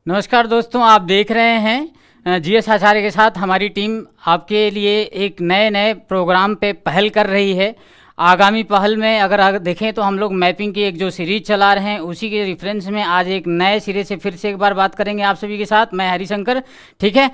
नमस्कार दोस्तों, आप देख रहे हैं जीएस आचार्य के साथ हमारी टीम आपके लिए एक नए नए प्रोग्राम पे पहल कर रही है। आगामी पहल में अगर देखें तो हम लोग मैपिंग की एक जो सीरीज चला रहे हैं उसी के रेफरेंस में आज एक नए सिरे से फिर से एक बार बात करेंगे आप सभी के साथ। मैं हरिशंकर, ठीक है।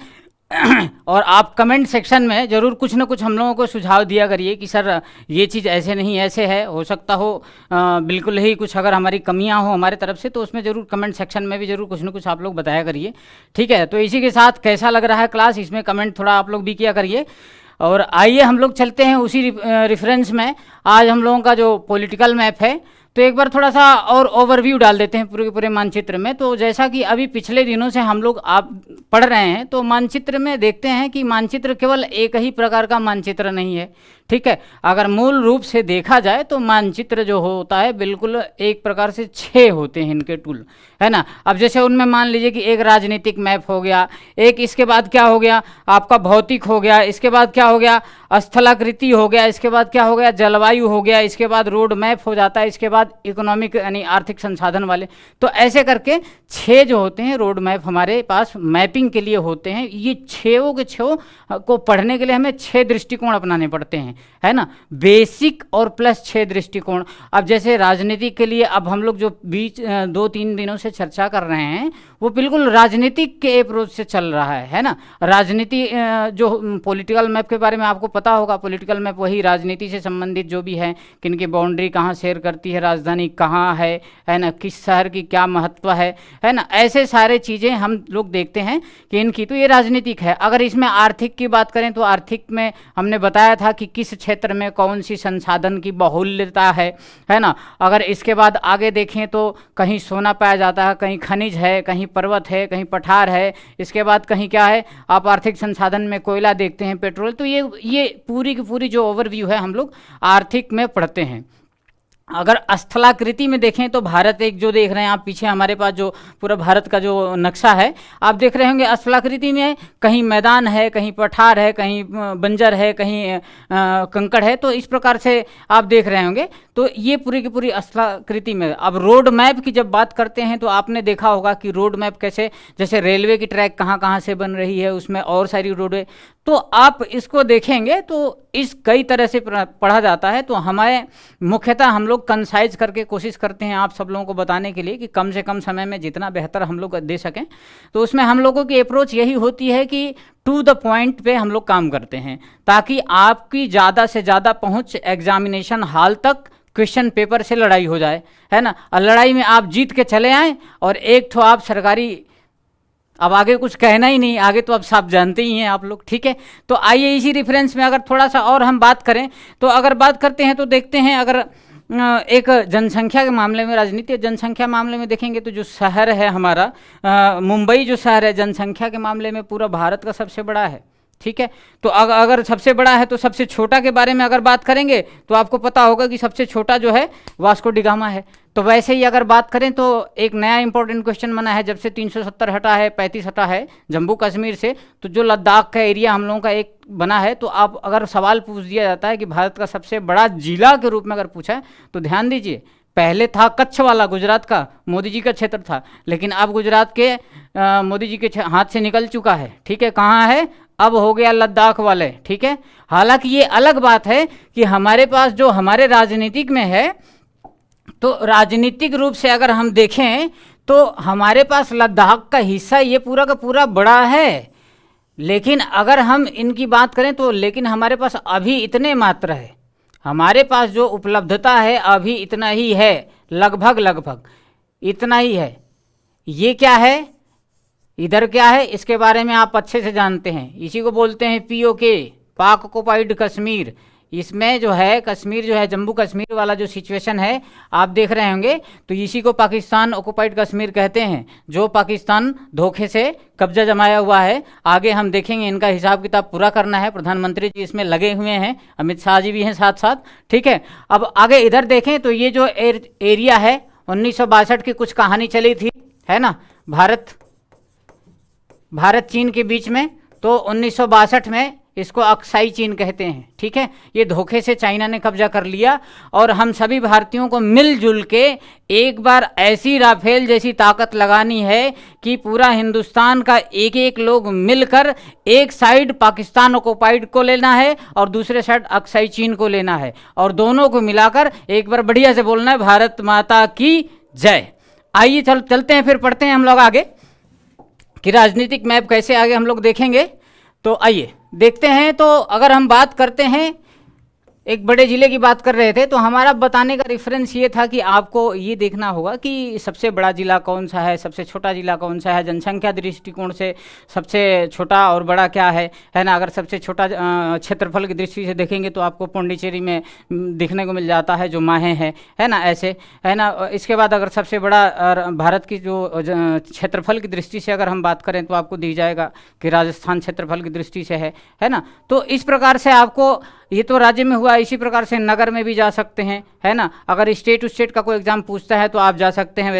और आप कमेंट सेक्शन में ज़रूर कुछ ना कुछ हम लोगों को सुझाव दिया करिए कि सर ये चीज़ ऐसे नहीं ऐसे है, हो सकता हो बिल्कुल ही कुछ अगर हमारी कमियां हो हमारे तरफ से तो उसमें ज़रूर कमेंट सेक्शन में भी ज़रूर कुछ ना कुछ आप लोग बताया करिए, ठीक है। तो इसी के साथ कैसा लग रहा है क्लास, इसमें कमेंट थोड़ा आप लोग भी किया करिए। और आइए हम लोग चलते हैं उसी रेफरेंस में। आज हम लोगों का जो पॉलिटिकल मैप है तो एक बार थोड़ा सा और ओवरव्यू डाल देते हैं पूरे के पूरे मानचित्र में। तो जैसा कि अभी पिछले दिनों से हम लोग आप पढ़ रहे हैं तो मानचित्र में देखते हैं कि मानचित्र केवल एक ही प्रकार का मानचित्र नहीं है, ठीक है। अगर मूल रूप से देखा जाए तो मानचित्र जो होता है बिल्कुल एक प्रकार से 6 होते हैं इनके टूल, है ना। अब जैसे उनमें मान लीजिए कि एक राजनीतिक मैप हो गया, एक इसके बाद क्या हो गया आपका भौतिक हो गया, इसके बाद क्या हो गया स्थलाकृति हो गया, इसके बाद क्या हो गया जलवायु हो गया, इसके बाद रोड मैप हो जाता है, इसके बाद इकोनॉमिक यानी आर्थिक संसाधन वाले। तो ऐसे करके 6 जो होते हैं रोड मैप हमारे पास मैपिंग के लिए होते हैं। ये 6 के 6 को पढ़ने के लिए हमें 6 दृष्टिकोण अपनाने पड़ते हैं, है ना। बेसिक और प्लस 6 दृष्टिकोण। अब जैसे राजनीति के लिए अब हम लोग जो बीच 2-3 दिनों से चर्चा कर रहे हैं वो बिल्कुल राजनीतिक के अप्रोच से चल रहा है ना। राजनीति जो पॉलिटिकल मैप के बारे में आपको पता होगा, पॉलिटिकल मैप वही राजनीति से संबंधित जो भी है, किन की बाउंड्री कहाँ शेयर करती है, राजधानी कहाँ है ना, किस शहर की क्या महत्व है ना। ऐसे सारे चीज़ें हम लोग देखते हैं कि इनकी, तो ये राजनीतिक है। अगर इसमें आर्थिक की बात करें तो आर्थिक में हमने बताया था कि किस क्षेत्र में कौन सी संसाधन की बहुल्यता है ना। अगर इसके बाद आगे देखें तो कहीं सोना पाया जाता है, कहीं खनिज है, कहीं पर्वत है, कहीं पठार है, इसके बाद कहीं क्या है आप आर्थिक संसाधन में कोयला देखते हैं, पेट्रोल। तो ये पूरी की पूरी जो ओवरव्यू है हम लोग आर्थिक में पढ़ते हैं। अगर स्थलाकृति में देखें तो भारत एक जो देख रहे हैं आप पीछे हमारे पास जो पूरा भारत का जो नक्शा है आप देख रहे होंगे, स्थलाकृति में कहीं मैदान है, कहीं पठार है, कहीं बंजर है, कहीं कंकड़ है। तो इस प्रकार से आप देख रहे होंगे। तो ये पूरी की पूरी स्थलाकृति में। अब रोड मैप की जब बात करते हैं तो आपने देखा होगा कि रोड मैप कैसे, जैसे रेलवे की ट्रैक कहाँ कहाँ से बन रही है, उसमें और सारी रोडें। तो आप इसको देखेंगे तो इस कई तरह से पढ़ा जाता है। तो हमारे मुख्यतः हम लोग कंसाइज करके कोशिश करते हैं आप सब लोगों को बताने के लिए कि कम से कम समय में जितना बेहतर हम लोग दे सकें। तो उसमें हम लोगों की अप्रोच यही होती है कि टू द पॉइंट पे हम लोग काम करते हैं ताकि आपकी ज़्यादा से ज़्यादा पहुंच एग्जामिनेशन हॉल तक क्वेश्चन पेपर से लड़ाई हो जाए, है ना। और लड़ाई में आप जीत के चले आएँ और एक तो आप सरकारी, अब आगे कुछ कहना ही नहीं, आगे तो अब सब जानते ही हैं आप लोग, ठीक है। तो आइए इसी रेफरेंस में अगर थोड़ा सा और हम बात करें तो अगर बात करते हैं तो देखते हैं अगर एक जनसंख्या के मामले में, राजनीति जनसंख्या मामले में देखेंगे तो जो शहर है हमारा मुंबई जो शहर है जनसंख्या के मामले में पूरा भारत का सबसे बड़ा है, ठीक है। तो अगर सबसे बड़ा है तो सबसे छोटा के बारे में अगर बात करेंगे तो आपको पता होगा कि सबसे छोटा जो है वास्को डी गामा है। तो वैसे ही अगर बात करें तो एक नया इंपॉर्टेंट क्वेश्चन बना है, जब से 370 हटा है, 35 हटा है जम्मू कश्मीर से, तो जो लद्दाख का एरिया हम लोगों का एक बना है। तो आप अगर सवाल पूछ दिया जाता है कि भारत का सबसे बड़ा जिला के रूप में अगर पूछा है तो ध्यान दीजिए, पहले था कच्छ वाला, गुजरात का मोदी जी का क्षेत्र था, लेकिन अब गुजरात के मोदी जी के हाथ से निकल चुका है, ठीक है। कहाँ है, अब हो गया लद्दाख वाले, ठीक है। हालांकि ये अलग बात है कि हमारे पास जो हमारे राजनीतिक में है, तो राजनीतिक रूप से अगर हम देखें तो हमारे पास लद्दाख का हिस्सा ये पूरा का पूरा बड़ा है। लेकिन अगर हम इनकी बात करें तो लेकिन हमारे पास अभी इतने मात्र है, हमारे पास जो उपलब्धता है अभी इतना ही है, लगभग इतना ही है। ये क्या है, इधर क्या है, इसके बारे में आप अच्छे से जानते हैं, इसी को बोलते हैं POK, पाक ऑक्युपाइड कश्मीर। इसमें जो है कश्मीर जो है जम्मू कश्मीर वाला जो सिचुएशन है आप देख रहे होंगे, तो इसी को पाकिस्तान ऑक्युपाइड कश्मीर कहते हैं, जो पाकिस्तान धोखे से कब्जा जमाया हुआ है। आगे हम देखेंगे, इनका हिसाब किताब पूरा करना है, प्रधानमंत्री जी इसमें लगे हुए हैं, अमित शाह जी भी हैं साथ साथ, ठीक है। अब आगे इधर देखें तो ये जो एरिया है 1962 की कुछ कहानी चली थी, है ना, भारत चीन के बीच में। तो 1962 में इसको अक्साई चीन कहते हैं, ठीक है। ये धोखे से चाइना ने कब्जा कर लिया और हम सभी भारतीयों को मिलजुल के एक बार ऐसी राफेल जैसी ताकत लगानी है कि पूरा हिंदुस्तान का एक एक लोग मिलकर एक साइड पाकिस्तान ऑक्युपाइड को लेना है और दूसरे साइड अक्साई चीन को लेना है और दोनों को मिलाकर एक बार बढ़िया से बोलना है भारत माता की जय। आइए चलते हैं, फिर पढ़ते हैं हम लोग आगे कि राजनीतिक मैप कैसे आगे हम लोग देखेंगे। तो आइए देखते हैं। तो अगर हम बात करते हैं, एक बड़े ज़िले की बात कर रहे थे, तो हमारा बताने का रेफरेंस ये था कि आपको ये देखना होगा कि सबसे बड़ा ज़िला कौन सा है, सबसे छोटा ज़िला कौन सा है, जनसंख्या दृष्टिकोण से सबसे छोटा और बड़ा क्या है ना। अगर सबसे छोटा क्षेत्रफल की दृष्टि से देखेंगे तो आपको पौंडीचेरी में दिखने को मिल जाता है जो माहे है ना, ऐसे है ना। इसके बाद अगर सबसे बड़ा भारत की जो क्षेत्रफल की दृष्टि से अगर हम बात करें तो आपको दिख जाएगा कि राजस्थान क्षेत्रफल की दृष्टि से है ना। तो इस प्रकार से आपको, ये तो राज्य में हुआ, इसी प्रकार से नगर में भी जा सकते हैं, है ना। अगर स्टेट टू स्टेट का कोई एग्जाम पूछता है तो आप जा सकते हैं।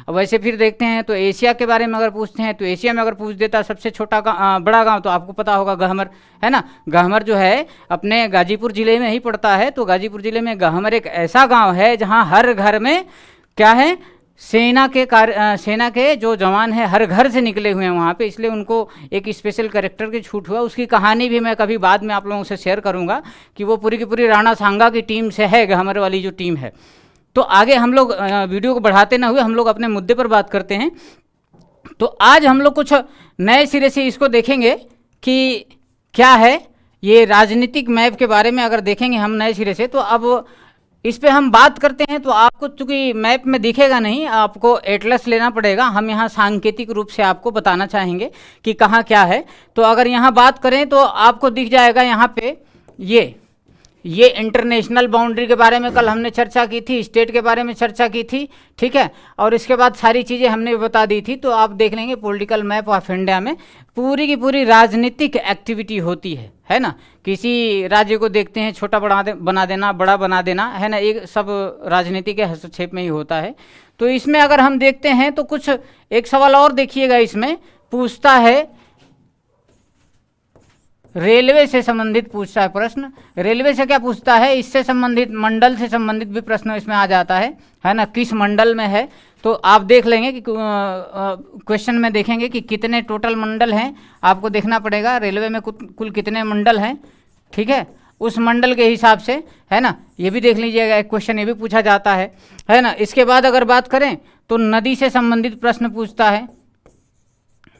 वैसे फिर देखते हैं तो एशिया के बारे में अगर पूछते हैं तो एशिया में अगर पूछ देता सबसे छोटा बड़ा गांव, तो आपको पता होगा गहमर, है ना। गहमर जो है अपने गाजीपुर ज़िले में ही पड़ता है। तो गाजीपुर ज़िले में गहमर एक ऐसा गाँव है जहाँ हर घर में क्या है, सेना के जो जवान हैं हर घर से निकले हुए हैं वहाँ पे, इसलिए उनको एक स्पेशल कैरेक्टर की छूट हुआ। उसकी कहानी भी मैं कभी बाद में आप लोगों से शेयर करूँगा कि वो पूरी की पूरी राणा सांगा की टीम से है, गहमर वाली जो टीम है। तो आगे हम लोग वीडियो को बढ़ाते ना हुए हम लोग अपने मुद्दे पर बात करते हैं। तो आज हम लोग कुछ नए सिरे से इसको देखेंगे कि क्या है ये राजनीतिक मैप के बारे में अगर देखेंगे हम नए सिरे से। तो अब इस पे हम बात करते हैं तो आपको चूंकि मैप में दिखेगा नहीं, आपको एटलस लेना पड़ेगा। हम यहाँ सांकेतिक रूप से आपको बताना चाहेंगे कि कहाँ क्या है। तो अगर यहाँ बात करें तो आपको दिख जाएगा यहाँ पे ये इंटरनेशनल बाउंड्री के बारे में कल हमने चर्चा की थी, स्टेट के बारे में चर्चा की थी, ठीक है। और इसके बाद सारी चीज़ें हमने बता दी थी। तो आप देख लेंगे पॉलिटिकल मैप ऑफ इंडिया में पूरी की पूरी राजनीतिक एक्टिविटी होती है ना। किसी राज्य को देखते हैं छोटा बना देना, बड़ा बना देना, है ना, एक सब राजनीति के हस्तक्षेप में ही होता है। तो इसमें अगर हम देखते हैं तो कुछ एक सवाल और देखिएगा, इसमें पूछता है रेलवे से संबंधित पूछता है प्रश्न। रेलवे से क्या पूछता है, इससे संबंधित मंडल से संबंधित भी प्रश्न इसमें आ जाता है ना, किस मंडल में है। तो आप देख लेंगे कि क्वेश्चन में देखेंगे कि कितने टोटल मंडल हैं, आपको देखना पड़ेगा रेलवे में कुल कितने मंडल हैं, ठीक है। उस मंडल के हिसाब से, है ना, ये भी देख लीजिएगा, एक क्वेश्चन ये भी पूछा जाता है ना। इसके बाद अगर बात करें तो नदी से संबंधित प्रश्न पूछता है।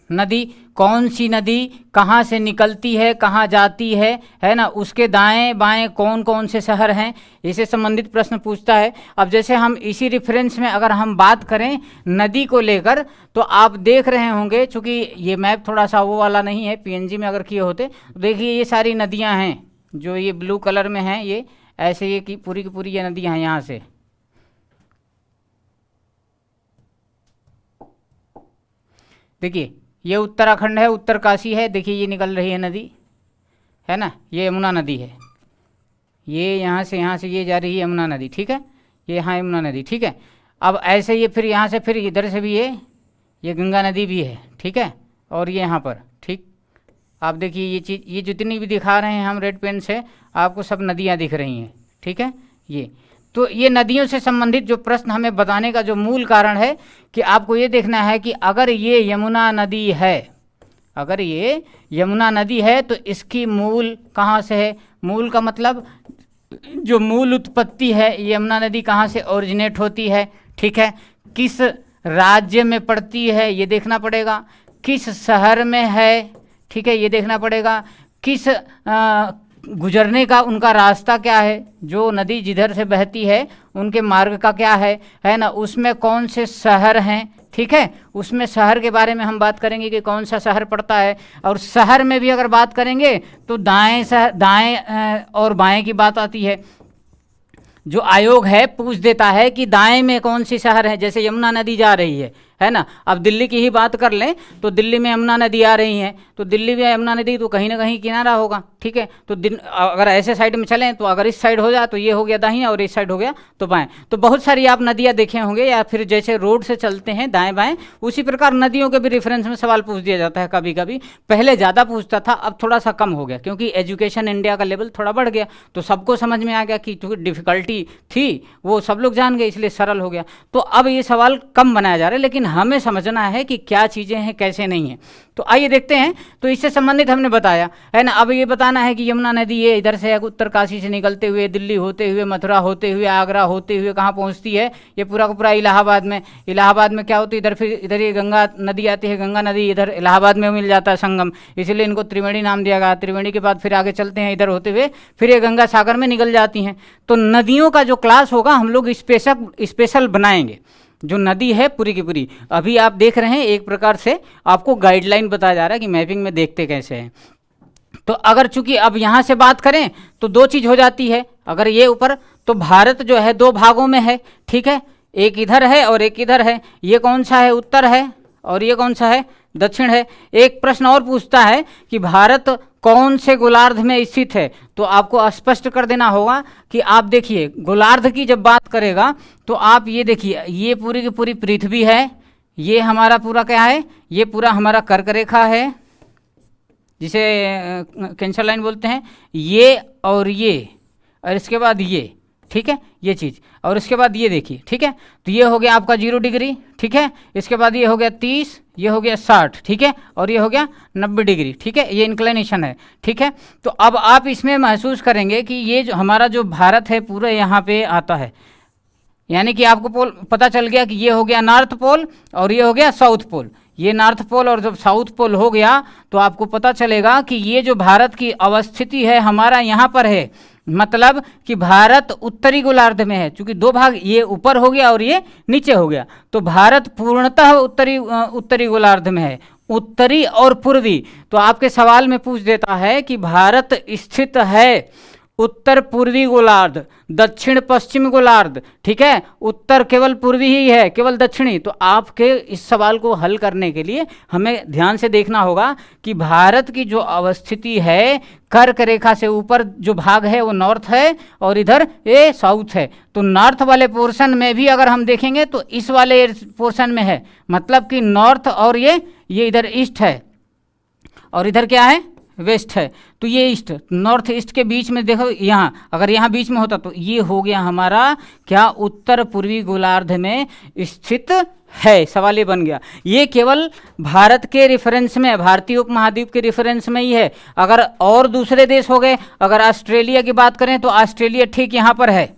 नदी, कौन सी नदी कहाँ से निकलती है, कहाँ जाती है ना, उसके दाएं बाएं कौन कौन से शहर हैं, इससे संबंधित प्रश्न पूछता है। अब जैसे हम इसी रेफरेंस में अगर हम बात करें नदी को लेकर, तो आप देख रहे होंगे, चूँकि ये मैप थोड़ा सा वो वाला नहीं है, पीएनजी में अगर किए होते, देखिए ये सारी नदियाँ हैं जो ये ब्लू कलर में हैं, ये ऐसे ये की पूरी ये नदियाँ हैं। यहाँ से देखिए ये उत्तराखंड है, उत्तरकाशी है, देखिए ये निकल रही है नदी, है ना, ये यमुना नदी है। ये यहाँ से ये जा रही है यमुना नदी, ठीक है, ये यहाँ यमुना नदी, ठीक है। अब ऐसे ये फिर यहाँ से फिर इधर से भी ये गंगा नदी भी है, ठीक है। और ये यहाँ पर, ठीक, आप देखिए ये चीज़, ये जितनी भी दिखा रहे हैं हम रेड पेन से, आपको सब नदियाँ दिख रही हैं, ठीक है। ये तो ये नदियों से संबंधित जो प्रश्न हमें बताने का जो मूल कारण है कि आपको ये देखना है कि अगर ये यमुना नदी है, अगर ये यमुना नदी है तो इसकी मूल कहाँ से है। मूल का मतलब जो मूल उत्पत्ति है, यमुना नदी कहाँ से ओरिजिनेट होती है, ठीक है, किस राज्य में पड़ती है ये देखना पड़ेगा, किस शहर में है, ठीक है, ये देखना पड़ेगा, किस गुजरने का उनका रास्ता क्या है, जो नदी जिधर से बहती है उनके मार्ग का क्या है ना, उसमें कौन से शहर हैं, ठीक है। उसमें शहर के बारे में हम बात करेंगे कि कौन सा शहर पड़ता है। और शहर में भी अगर बात करेंगे तो दाएं और बाएं की बात आती है। जो आयोग है पूछ देता है कि दाएं में कौन सी शहर है, जैसे यमुना नदी जा रही है ना। अब दिल्ली की ही बात कर लें तो दिल्ली में यमुना नदी आ रही है, तो दिल्ली में यमुना नदी तो कहीं ना कहीं किनारा होगा, ठीक है। तो अगर ऐसे साइड में चलें तो अगर इस साइड हो जाए तो ये हो गया दाहिना और इस साइड हो गया तो बाएं। तो बहुत सारी आप नदियाँ देखे होंगे, या फिर जैसे रोड से चलते हैं दाएं बाएं, उसी प्रकार नदियों के भी रेफरेंस में सवाल पूछ दिया जाता है कभी कभी। पहले ज़्यादा पूछता था, अब थोड़ा सा कम हो गया, क्योंकि एजुकेशन इंडिया का लेवल थोड़ा बढ़ गया, तो सबको समझ में आ गया कि डिफ़िकल्टी थी वो सब लोग जान गए, इसलिए सरल हो गया। तो अब ये सवाल कम बनाया जा रहा है, लेकिन हमें समझना है कि क्या चीज़ें हैं कैसे नहीं है। तो आइए देखते हैं। तो इससे संबंधित हमने बताया है ना। अब ये बताना है कि यमुना नदी ये इधर से उत्तरकाशी से निकलते हुए दिल्ली होते हुए मथुरा होते हुए आगरा होते हुए कहाँ पहुँचती है, ये पूरा का पूरा इलाहाबाद में। इलाहाबाद में क्या होती है, इधर फिर इधर ये गंगा नदी आती है, गंगा नदी इधर इलाहाबाद में मिल जाता है संगम, इसलिए इनको त्रिवेणी नाम दिया गया। त्रिवेणी के बाद फिर आगे चलते हैं इधर होते हुए, फिर ये गंगा सागर में निकल जाती हैं। तो नदियों का जो क्लास होगा हम लोग स्पेशल बनाएंगे, जो नदी है पूरी की पूरी। अभी आप देख रहे हैं एक प्रकार से आपको गाइडलाइन बताया जा रहा है कि मैपिंग में देखते कैसे हैं। तो अगर चूंकि अब यहाँ से बात करें तो दो चीज़ हो जाती है। अगर ये ऊपर तो भारत जो है दो भागों में है, ठीक है, एक इधर है और एक इधर है। ये कौन सा है, उत्तर है, और ये कौन सा है, दक्षिण है। एक प्रश्न और पूछता है कि भारत कौन से गोलार्ध में स्थित है, तो आपको स्पष्ट कर देना होगा कि आप देखिए गोलार्ध की जब बात करेगा तो आप ये देखिए, ये पूरी की पूरी पृथ्वी है, ये हमारा पूरा क्या है, ये पूरा हमारा कर्क रेखा है जिसे कैंसर लाइन बोलते हैं, ये और इसके बाद ये, ठीक है, ये चीज़, और इसके बाद ये देखिए, ठीक है। तो ये हो गया आपका 0 डिग्री, ठीक है। इसके बाद ये हो गया 30, ये हो गया 60, ठीक है, और ये हो गया 90 डिग्री, ठीक है। ये इंक्लिनेशन है, ठीक है। तो अब आप इसमें महसूस करेंगे कि ये जो हमारा जो भारत है पूरा यहाँ पे आता है, यानी कि आपको पोल पता चल गया कि ये हो गया नॉर्थ पोल और ये हो गया साउथ पोल। ये नॉर्थ पोल और जब साउथ पोल हो गया तो आपको पता चलेगा कि ये जो भारत की अवस्थिति है हमारा यहाँ पर है, मतलब कि भारत उत्तरी गोलार्ध में है। चूंकि दो भाग, ये ऊपर हो गया और ये नीचे हो गया, तो भारत पूर्णतः उत्तरी गोलार्ध में है, उत्तरी और पूर्वी। तो आपके सवाल में पूछ देता है कि भारत स्थित है उत्तर पूर्वी गोलार्ध, दक्षिण पश्चिम गोलार्ध, ठीक है, उत्तर केवल पूर्वी ही है, केवल दक्षिणी। तो आपके इस सवाल को हल करने के लिए हमें ध्यान से देखना होगा कि भारत की जो अवस्थिति है, कर्क रेखा से ऊपर जो भाग है वो नॉर्थ है और इधर ये साउथ है। तो नॉर्थ वाले पोर्शन में भी अगर हम देखेंगे तो इस वाले पोर्शन में है, मतलब कि नॉर्थ, और ये इधर ईस्ट है और इधर क्या है, वेस्ट है। तो ये ईस्ट नॉर्थ ईस्ट के बीच में देखो, यहाँ अगर यहाँ बीच में होता तो ये हो गया हमारा क्या, उत्तर पूर्वी गोलार्ध में स्थित है। सवाल ये बन गया। ये केवल भारत के रेफरेंस में, भारतीय उपमहाद्वीप के रेफरेंस में ही है। अगर और दूसरे देश हो गए, अगर ऑस्ट्रेलिया की बात करें तो ऑस्ट्रेलिया ठीक यहाँ पर है,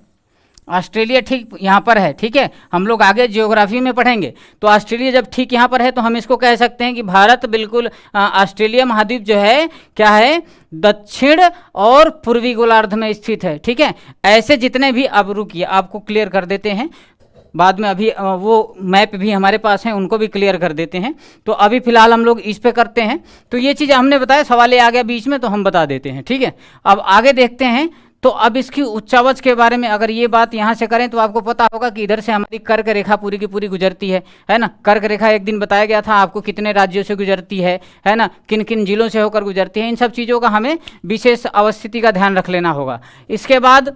ऑस्ट्रेलिया ठीक यहाँ पर है, ठीक है। हम लोग आगे जियोग्राफी में पढ़ेंगे। तो ऑस्ट्रेलिया जब ठीक यहाँ पर है तो हम इसको कह सकते हैं कि भारत बिल्कुल ऑस्ट्रेलिया महाद्वीप जो है क्या है, दक्षिण और पूर्वी गोलार्ध में स्थित है, ठीक है। ऐसे जितने भी, अब रुकिए आपको क्लियर कर देते हैं बाद में, अभी वो मैप भी हमारे पास हैं उनको भी क्लियर कर देते हैं। तो अभी फिलहाल हम लोग इस पे करते हैं। तो ये चीज़ हमने बताया, सवाल आ गया बीच में तो हम बता देते हैं, ठीक है। अब आगे देखते हैं। तो अब इसकी उच्चावच के बारे में अगर ये बात यहाँ से करें तो आपको पता होगा कि इधर से हमारी कर्क रेखा पूरी की पूरी गुजरती है ना। कर्क रेखा एक दिन बताया गया था आपको कितने राज्यों से गुजरती है ना, किन किन जिलों से होकर गुजरती है। इन सब चीज़ों का हमें विशेष अवस्थिति का ध्यान रख लेना होगा। इसके बाद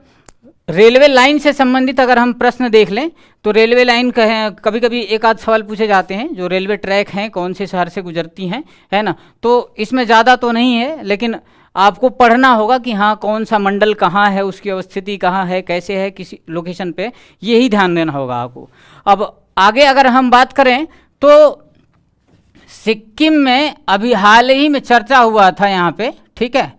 रेलवे लाइन से संबंधित अगर हम प्रश्न देख लें तो रेलवे लाइन कहें, कभी कभी एक आध सवाल पूछे जाते हैं, जो रेलवे ट्रैक हैं कौन से शहर से गुजरती हैं, है ना। तो इसमें ज़्यादा तो नहीं है, लेकिन आपको पढ़ना होगा कि हाँ कौन सा मंडल कहाँ है, उसकी अवस्थिति कहाँ है, कैसे है, किसी लोकेशन पे, यही ध्यान देना होगा आपको। अब आगे अगर हम बात करें तो सिक्किम में अभी हाल ही में चर्चा हुआ था यहाँ पे, ठीक है।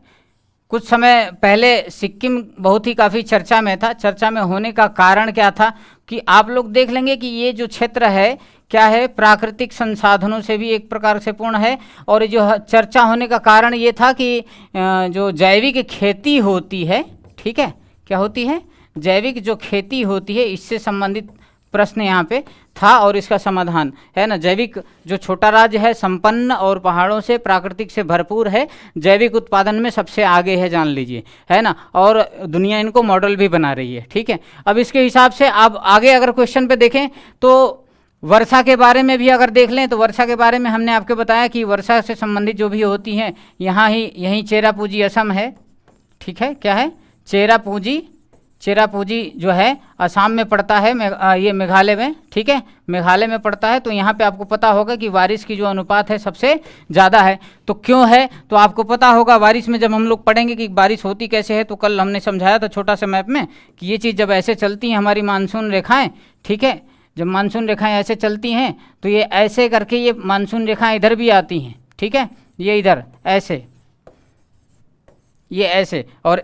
कुछ समय पहले सिक्किम बहुत ही काफ़ी चर्चा में था। चर्चा में होने का कारण क्या था कि आप लोग देख लेंगे कि ये जो क्षेत्र है क्या है, प्राकृतिक संसाधनों से भी एक प्रकार से पूर्ण है। और जो चर्चा होने का कारण ये था कि जो जैविक खेती होती है, ठीक है, क्या होती है, जैविक जो खेती होती है, इससे संबंधित प्रश्न यहाँ पे था और इसका समाधान है ना। जैविक जो छोटा राज्य है, संपन्न और पहाड़ों से प्राकृतिक से भरपूर है, जैविक उत्पादन में सबसे आगे है, जान लीजिए, है ना। और दुनिया इनको मॉडल भी बना रही है, ठीक है। अब इसके हिसाब से आप आगे अगर क्वेश्चन पे देखें तो वर्षा के बारे में भी अगर देख लें तो वर्षा के बारे में हमने आपको बताया कि वर्षा से संबंधित जो भी होती हैं, यहाँ ही यहीं चेरापूंजी असम है, ठीक है, क्या है चेरापूंजी जो है असम में पड़ता है, ये मेघालय में, ठीक है, मेघालय में पड़ता है। तो यहाँ पे आपको पता होगा कि बारिश की जो अनुपात है सबसे ज़्यादा है। तो क्यों है, तो आपको पता होगा बारिश में जब हम लोग पढ़ेंगे कि बारिश होती कैसे है, तो कल हमने समझाया था छोटा सा मैप में कि ये चीज़ जब ऐसे चलती हैं हमारी मानसून रेखाएँ, ठीक है, जब मानसून रेखाएँ ऐसे चलती हैं तो ये ऐसे करके ये मानसून रेखाएँ इधर भी आती हैं, ठीक है, ये इधर ऐसे, ये ऐसे, और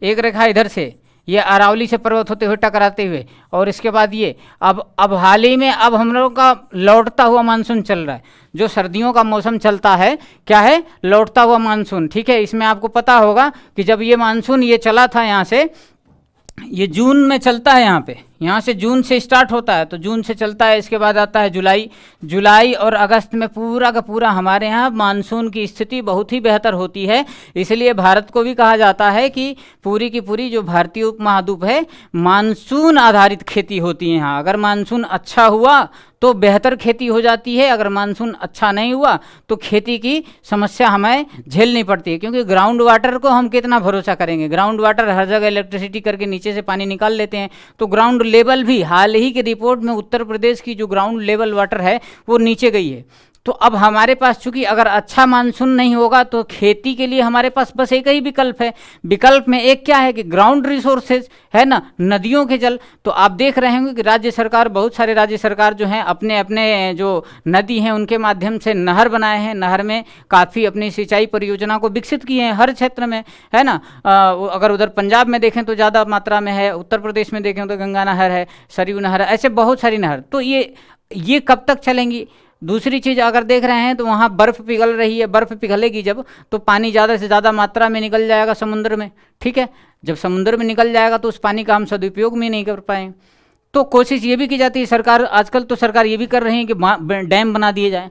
एक रेखा इधर से ये अरावली से पर्वत होते हुए टकराते हुए, और इसके बाद ये अब हाल ही में अब हम लोगों का लौटता हुआ मानसून चल रहा है। जो सर्दियों का मौसम चलता है क्या है, लौटता हुआ मानसून, ठीक है। इसमें आपको पता होगा कि जब ये मानसून ये चला था यहाँ से, ये जून में चलता है, यहाँ से जून से स्टार्ट होता है, तो जून से चलता है, इसके बाद आता है जुलाई और अगस्त में पूरा का पूरा हमारे यहाँ मानसून की स्थिति बहुत ही बेहतर होती है। इसलिए भारत को भी कहा जाता है कि पूरी की पूरी जो भारतीय उपमहाद्वीप है मानसून आधारित खेती होती है यहाँ। अगर मानसून अच्छा हुआ तो बेहतर खेती हो जाती है, अगर मानसून अच्छा नहीं हुआ तो खेती की समस्या हमें झेलनी पड़ती है, क्योंकि ग्राउंड वाटर को हम कितना भरोसा करेंगे। ग्राउंड वाटर हर जगह इलेक्ट्रिसिटी करके नीचे से पानी निकाल लेते हैं, तो ग्राउंड लेवल भी हाल ही के रिपोर्ट में उत्तर प्रदेश की जो ग्राउंड लेवल वाटर है वो नीचे गई है। तो अब हमारे पास चूंकि अगर अच्छा मानसून नहीं होगा तो खेती के लिए हमारे पास बस एक ही विकल्प है। विकल्प में एक क्या है कि ग्राउंड रिसोर्सेज है ना, नदियों के जल। तो आप देख रहे होंगे कि राज्य सरकार, बहुत सारे राज्य सरकार जो हैं अपने अपने जो नदी हैं उनके माध्यम से नहर बनाए हैं, नहर में काफ़ी अपनी सिंचाई परियोजना को विकसित किए हैं हर क्षेत्र में, है ना। अगर उधर पंजाब में देखें तो ज़्यादा मात्रा में है, उत्तर प्रदेश में देखें तो गंगा नहर है, सरयू नहर है, ऐसे बहुत सारी नहर। तो ये कब तक चलेंगी। दूसरी चीज़ अगर देख रहे हैं तो वहाँ बर्फ़ पिघल रही है, बर्फ़ पिघलेगी जब तो पानी ज़्यादा से ज़्यादा मात्रा में निकल जाएगा समुद्र में, ठीक है। जब समुद्र में निकल जाएगा तो उस पानी का हम सदुपयोग भी नहीं कर पाएंगे। तो कोशिश ये भी की जाती है सरकार, आजकल तो सरकार ये भी कर रही है कि डैम बना दिए जाए।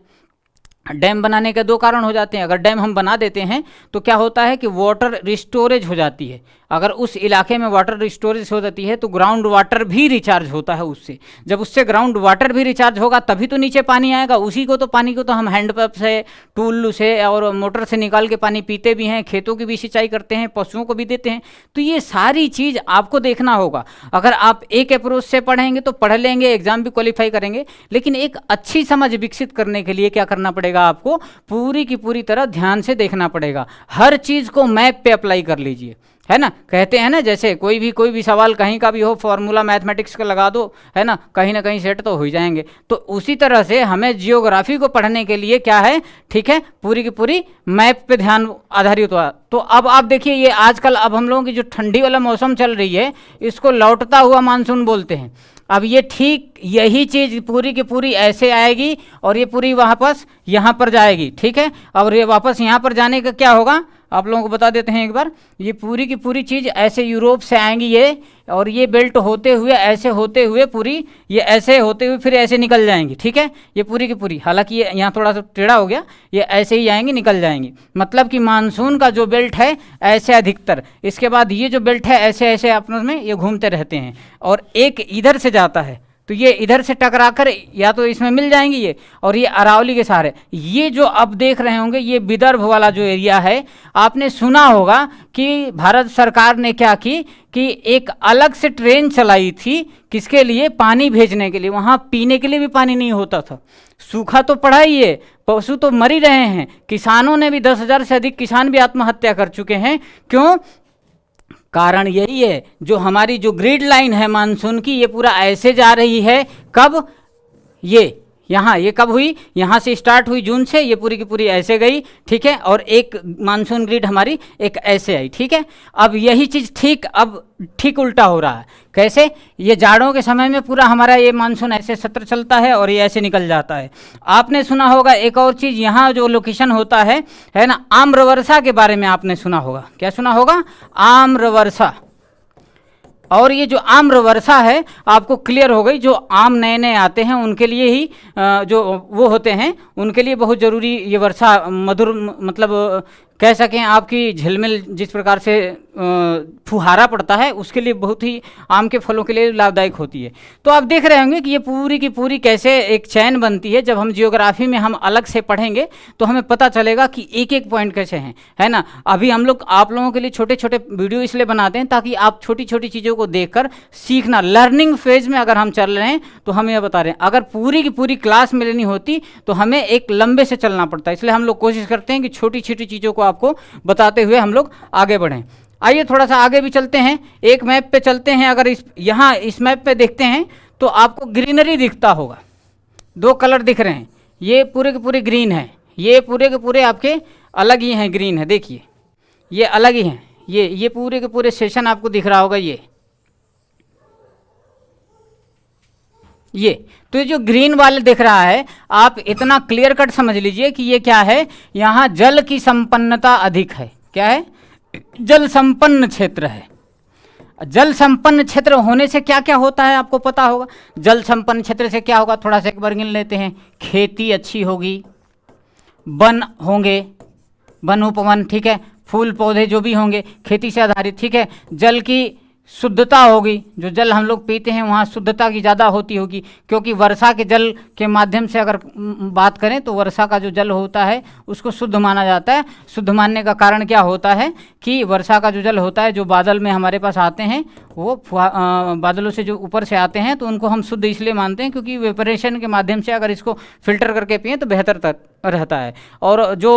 डैम बनाने के दो कारण हो जाते हैं। अगर डैम हम बना देते हैं तो क्या होता है कि वाटर रिस्टोरेज हो जाती है। अगर उस इलाके में वाटर रिस्टोरेज हो जाती है तो ग्राउंड वाटर भी रिचार्ज होता है उससे। जब उससे ग्राउंड वाटर भी रिचार्ज होगा तभी तो नीचे पानी आएगा। उसी को तो पानी को तो हम हैंडपंप से, टूल से और मोटर से निकाल के पानी पीते भी हैं, खेतों की भी सिंचाई करते हैं, पशुओं को भी देते हैं। तो ये सारी चीज़ आपको देखना होगा। अगर आप एक अप्रोच से पढ़ेंगे तो पढ़ लेंगे, एग्जाम भी क्वालिफाई करेंगे, लेकिन एक अच्छी समझ विकसित करने के लिए क्या करना पड़ेगा, आपको पूरी की पूरी तरह ध्यान से देखना पड़ेगा। हर चीज को मैप पे अप्लाई कर लीजिए, है ना। कहते हैं ना जैसे कोई भी सवाल कहीं का भी हो, फॉर्मूला मैथमेटिक्स का लगा दो, है ना कहीं सेट तो हो ही जाएंगे। तो उसी तरह से हमें जियोग्राफी को पढ़ने के लिए क्या है, ठीक है, पूरी की पूरी मैप पे ध्यान आधारित हुआ। तो अब आप देखिए ये आजकल अब हम लोगों की जो ठंडी वाला मौसम चल रही है इसको लौटता हुआ मानसून बोलते हैं। अब ये ठीक यही चीज़ पूरी की पूरी ऐसे आएगी और ये पूरी वापस यहाँ पर जाएगी, ठीक है। और ये वापस यहाँ पर जाने का क्या होगा आप लोगों को बता देते हैं एक बार। ये पूरी की पूरी चीज़ ऐसे यूरोप से आएंगी ये, और ये बेल्ट होते हुए ऐसे होते हुए पूरी ये ऐसे होते हुए फिर ऐसे निकल जाएंगी, ठीक है। ये पूरी की पूरी, हालांकि ये यहाँ थोड़ा सा टेढ़ा हो गया, ये ऐसे ही आएंगी निकल जाएंगी। मतलब कि मानसून का जो बेल्ट है ऐसे अधिकतर, इसके बाद ये जो बेल्ट है ऐसे ऐसे आपस में ये घूमते रहते हैं, और एक इधर से जाता है तो ये इधर से टकराकर या तो इसमें मिल जाएंगी ये, और ये अरावली के सहारे। ये जो अब देख रहे होंगे ये विदर्भ वाला जो एरिया है, आपने सुना होगा कि भारत सरकार ने क्या की कि एक अलग से ट्रेन चलाई थी, किसके लिए, पानी भेजने के लिए। वहाँ पीने के लिए भी पानी नहीं होता था, सूखा तो पड़ा ही है, पशु तो मर ही रहे हैं, किसानों ने भी 10,000 से अधिक किसान भी आत्महत्या कर चुके हैं। क्यों, कारण यही है जो हमारी जो ग्रिड लाइन है मानसून की, ये पूरा ऐसे जा रही है। कब, ये यहाँ ये कब हुई, यहाँ से स्टार्ट हुई जून से, ये पूरी की पूरी ऐसे गई, ठीक है। और एक मानसून ग्रिड हमारी एक ऐसे आई, ठीक है। अब यही चीज़ ठीक उल्टा हो रहा है। कैसे, ये जाड़ों के समय में पूरा हमारा ये मानसून ऐसे सत्र चलता है और ये ऐसे निकल जाता है। आपने सुना होगा एक और चीज़, यहाँ जो लोकेशन होता है ना, आम्रवर्षा के बारे में आपने सुना होगा। क्या सुना होगा, आम्रवर्षा। और ये जो आम्रवर्षा है आपको क्लियर हो गई, जो आम नए नए आते हैं उनके लिए ही जो वो होते हैं उनके लिए बहुत ज़रूरी ये वर्षा, मधुर मतलब कह सकें आपकी झिलमिल जिस प्रकार से फुहारा पड़ता है, उसके लिए बहुत ही आम के फलों के लिए लाभदायक होती है। तो आप देख रहे होंगे कि ये पूरी की पूरी कैसे एक चैन बनती है। जब हम जियोग्राफी में हम अलग से पढ़ेंगे तो हमें पता चलेगा कि एक एक पॉइंट कैसे हैं, है ना। अभी हम लोग आप लोगों के लिए छोटे छोटे वीडियो इसलिए बनाते हैं ताकि आप छोटी छोटी चीज़ों को देखकर सीखना, लर्निंग फेज में अगर हम चल रहे हैं तो हम ये बता रहे हैं। अगर पूरी की पूरी क्लास में लेनी होती तो हमें एक लंबे से चलना पड़ता है, इसलिए हम लोग कोशिश करते हैं कि छोटी छोटी चीज़ों को आपको बताते हुए हम लोग आगे बढ़ें। आइए थोड़ा सा आगे भी चलते हैं, एक मैप पे चलते हैं। अगर इस मैप पे देखते हैं तो आपको ग्रीनरी दिखता होगा, 2 कलर दिख रहे हैं, ये पूरे के पूरे ग्रीन है, ये पूरे के पूरे आपके अलग ही हैं, ग्रीन है, देखिए ये अलग ही हैं, ये पूरे के पूरे सेशन आपको दिख रहा होगा। ये तो ये जो ग्रीन वाले दिख रहा है, आप इतना क्लियर कट समझ लीजिए कि ये क्या है, यहाँ जल की संपन्नता अधिक है। क्या है? जल संपन्न क्षेत्र है। जल संपन्न क्षेत्र होने से क्या क्या होता है आपको पता होगा। जल संपन्न क्षेत्र से क्या होगा, थोड़ा सा एक बार गिन लेते हैं। खेती अच्छी होगी, वन होंगे, वन उपवन, ठीक है, फूल पौधे जो भी होंगे खेती से आधारित, ठीक है। जल की शुद्धता होगी, जो जल हम लोग पीते हैं वहाँ शुद्धता की ज़्यादा होती होगी, क्योंकि वर्षा के जल के माध्यम से अगर बात करें तो वर्षा का जो जल होता है उसको शुद्ध माना जाता है। शुद्ध मानने का कारण क्या होता है कि वर्षा का जो जल होता है, जो बादल में हमारे पास आते हैं, वो बादलों से जो ऊपर से आते हैं तो उनको हम शुद्ध इसलिए मानते हैं क्योंकि वेपरेशन के माध्यम से अगर इसको फिल्टर करके पिएं तो बेहतर रहता है। और जो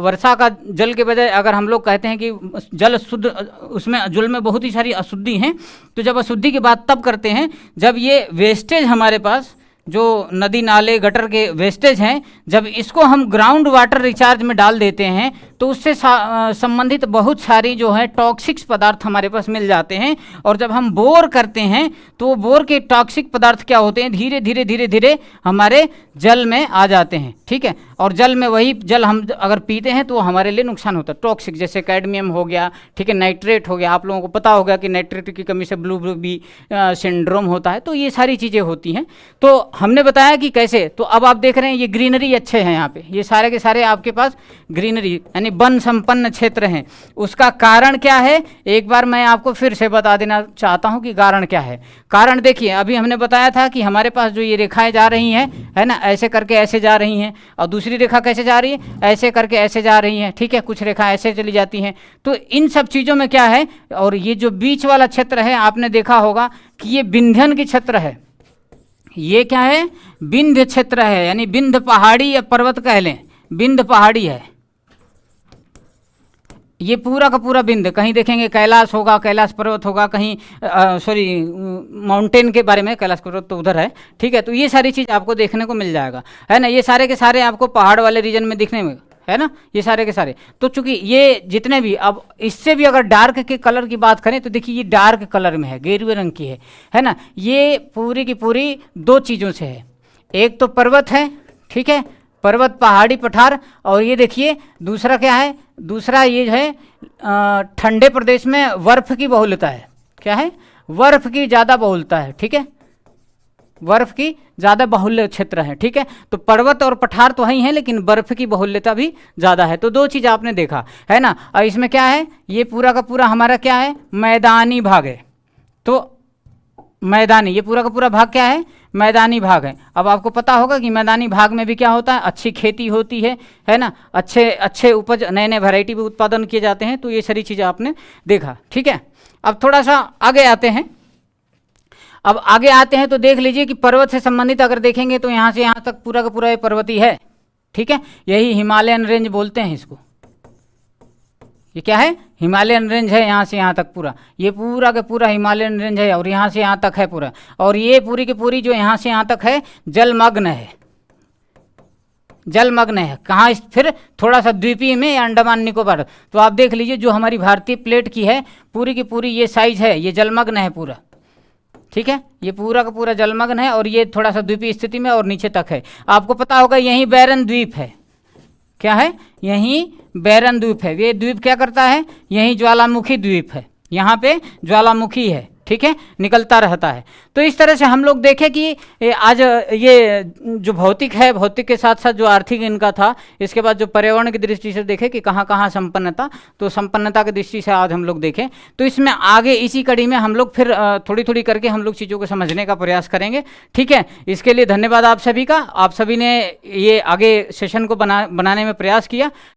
वर्षा का जल के बजाय अगर हम लोग कहते हैं कि जल शुद्ध, उसमें जल में बहुत ही सारी अशुद्धि हैं, तो जब अशुद्धि की बात तब करते हैं जब ये वेस्टेज हमारे पास जो नदी नाले गटर के वेस्टेज हैं, जब इसको हम ग्राउंड वाटर रिचार्ज में डाल देते हैं तो उससे संबंधित बहुत सारी जो है टॉक्सिक्स पदार्थ हमारे पास मिल जाते हैं। और जब हम बोर करते हैं तो बोर के टॉक्सिक पदार्थ क्या होते हैं, धीरे धीरे धीरे धीरे हमारे जल में आ जाते हैं, ठीक है। और जल में वही जल हम अगर पीते हैं तो हमारे लिए नुकसान होता है। टॉक्सिक जैसे कैडमियम हो गया, ठीक है, नाइट्रेट हो गया, आप लोगों को पता होगा कि नाइट्रेट की कमी से ब्लू बी सिंड्रोम होता है। तो ये सारी चीज़ें होती हैं। तो हमने बताया कि कैसे, तो अब आप देख रहे हैं ये ग्रीनरी अच्छे हैं यहाँ पे, ये सारे के सारे आपके पास ग्रीनरी यानी वन संपन्न क्षेत्र हैं। उसका कारण क्या है, एक बार मैं आपको फिर से बता देना चाहता हूँ कि कारण क्या है। कारण देखिए, अभी हमने बताया था कि हमारे पास जो ये रेखाएं जा रही हैं, है ना, ऐसे करके ऐसे जा रही हैं, और दूसरी रेखा कैसे जा रही है, ऐसे करके ऐसे जा रही हैं, ठीक है, कुछ रेखा ऐसे चली जाती हैं। तो इन सब चीज़ों में क्या है, और ये जो बीच वाला क्षेत्र है आपने देखा होगा कि ये विंध्यन की क्षेत्र है। ये क्या है, विंध्य क्षेत्र है, यानी विंध्य पहाड़ी या पर्वत कह लें, विंध्य पहाड़ी है ये पूरा का पूरा विंध्य। कहीं देखेंगे कैलाश होगा, कैलाश पर्वत होगा, कहीं माउंटेन के बारे में, कैलाश पर्वत तो उधर है, ठीक है। तो ये सारी चीज़ आपको देखने को मिल जाएगा, है ना। ये सारे के सारे आपको पहाड़ वाले रीजन में दिखने में, है ना, ये सारे के सारे। तो चूंकि ये जितने भी, अब इससे भी अगर डार्क के कलर की बात करें तो देखिए ये डार्क कलर में है, गेरुए रंग की है ना। ये पूरी की पूरी 2 चीज़ों से है, एक तो पर्वत है, ठीक है, पर्वत पहाड़ी पठार, और ये देखिए दूसरा क्या है, दूसरा ये है ठंडे प्रदेश में बर्फ की बहुलता है। क्या है, बर्फ की ज़्यादा बहुलता है, ठीक है, बर्फ की ज़्यादा बाहुल्य क्षेत्र है, ठीक है। तो पर्वत और पठार तो ही हैं, लेकिन बर्फ की बाहुल्यता भी ज़्यादा है। तो 2 चीज़ आपने देखा, है ना। और इसमें क्या है, ये पूरा का पूरा हमारा क्या है, मैदानी भाग है। तो मैदानी, ये पूरा का पूरा भाग क्या है, मैदानी भाग है। अब आपको पता होगा कि मैदानी भाग में भी क्या होता है, अच्छी खेती होती है ना, अच्छे उपज, नए नए वैरायटी भी उत्पादन किए जाते हैं। तो ये सारी चीज़ें आपने देखा, ठीक है। अब थोड़ा सा आगे आते हैं। अब आगे आते हैं तो देख लीजिए कि पर्वत से संबंधित अगर देखेंगे तो यहाँ से यहाँ तक पूरा का पूरा ये पर्वती है, ठीक है। यही हिमालयन रेंज बोलते हैं इसको। ये क्या है, हिमालयन रेंज है, यहाँ से यहाँ तक पूरा, ये पूरा का पूरा हिमालयन रेंज है, और यहाँ से यहाँ तक है पूरा। और ये पूरी की पूरी जो यहाँ से यहाँ तक है जलमग्न है, जलमग्न है। कहाँ, फिर थोड़ा सा द्वीपीय में या अंडमान निकोबार। तो आप देख लीजिए जो हमारी भारतीय प्लेट की है पूरी की पूरी ये साइज है, ये जलमग्न है पूरा, ठीक है। ये पूरा का पूरा जलमग्न है, और ये थोड़ा सा द्वीपीय स्थिति में और नीचे तक है। आपको पता होगा यहीं बैरन द्वीप है। क्या है, यहीं बैरन द्वीप है। ये द्वीप क्या करता है, यहीं ज्वालामुखी द्वीप है, यहाँ पे ज्वालामुखी है, ठीक है, निकलता रहता है। तो इस तरह से हम लोग देखें कि आज ये जो भौतिक है, भौतिक के साथ साथ जो आर्थिक इनका था, इसके बाद जो पर्यावरण की दृष्टि से देखें कि कहाँ कहाँ संपन्नता, तो संपन्नता की दृष्टि से आज हम लोग देखें। तो इसमें आगे इसी कड़ी में हम लोग फिर थोड़ी थोड़ी करके हम लोग चीज़ों को समझने का प्रयास करेंगे, ठीक है। इसके लिए धन्यवाद आप सभी का। आप सभी ने ये आगे सेशन को बनाने में प्रयास किया।